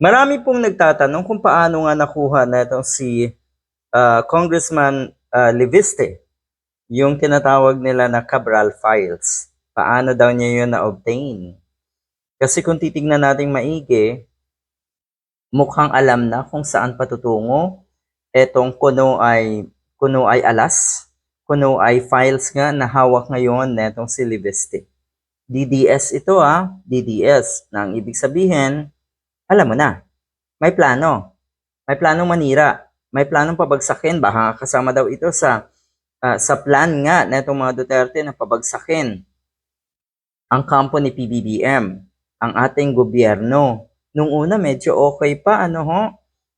Marami pong nagtatanong kung paano nga nakuha netong si Congressman Leviste, yung tinatawag nila na Cabral Files. Paano daw niya yun na-obtain? Kasi kung titignan natin maigi, mukhang alam na kung saan patutungo. Etong kuno ay alas, kuno ay files nga na hawak ngayon netong si Leviste. DDS ito DDS. Na ang ibig sabihin, alam mo na, may plano. May planong manira. May planong pabagsakin. Baka kasama daw ito sa plan nga na itong mga Duterte na pabagsakin ang kampo ni PBBM, ang ating gobyerno. Nung una, medyo okay pa,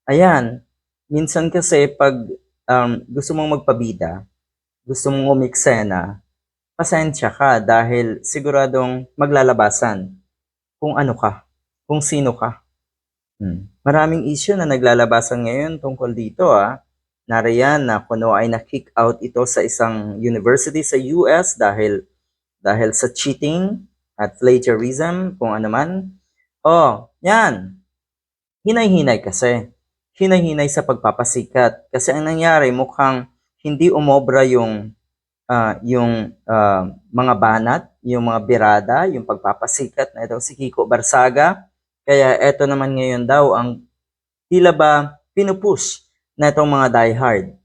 Ayan, minsan kasi pag gusto mong magpabida, gusto mong umiksena, pasensya ka dahil siguradong maglalabasan kung ano ka, kung sino ka. Maraming issue na naglalabasan ngayon tungkol dito Nariyan na kuno ay na-kick out ito sa isang university sa US dahil sa cheating at plagiarism, kung ano man. Yan. Hinay-hinay kasi. Hinay-hinay sa pagpapasikat. Kasi ang nangyari, mukhang hindi umobra yung mga banat, yung mga birada, yung pagpapasikat na itong si Kiko Barsaga. Kaya eto naman ngayon daw ang tila ba pinupush na itong mga diehard.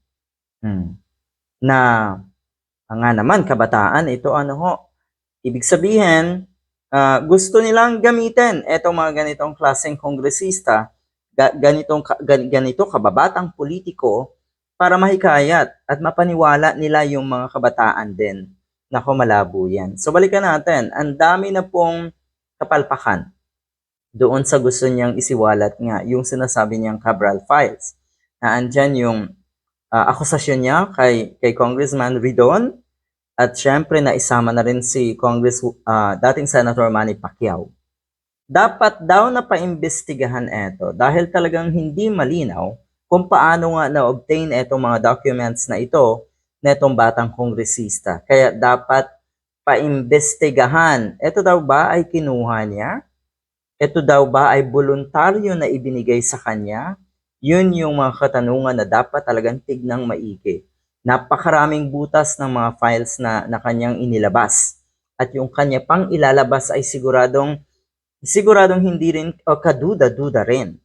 Na nga naman kabataan, ito ibig sabihin, gusto nilang gamitin etong mga ganitong klaseng kongresista, ganito kababatang politiko para mahikayat at mapaniwala nila yung mga kabataan din. Nako, malabo yan. So balikan natin, ang dami na pong kapalpakan doon sa gusto niyang isiwalat nga, yung sinasabi niyang Cabral Files. Na andyan yung akusasyon niya kay Congressman Ridon, at syempre naisama na rin si dating Senator Manny Pacquiao. Dapat daw na paimbestigahan ito dahil talagang hindi malinaw kung paano nga na-obtain itong mga documents na ito na itong batang kongresista. Kaya dapat paimbestigahan. Ito daw ba ay kinuha niya? Ito daw ba ay voluntaryo na ibinigay sa kanya? Yun yung mga katanungan na dapat talagang tignang maigi. Napakaraming butas ng mga files na kanyang inilabas. At yung kanya pang ilalabas ay siguradong hindi rin o kaduda-duda rin.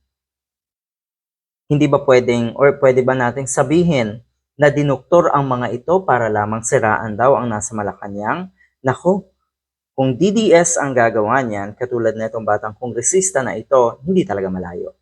Hindi ba pwede ba nating sabihin na dinuktor ang mga ito para lamang siraan daw ang nasa Malacanang? Nako, kung DDS ang gagawa niyan, katulad na itong batang kongresista na ito, hindi talaga malayo.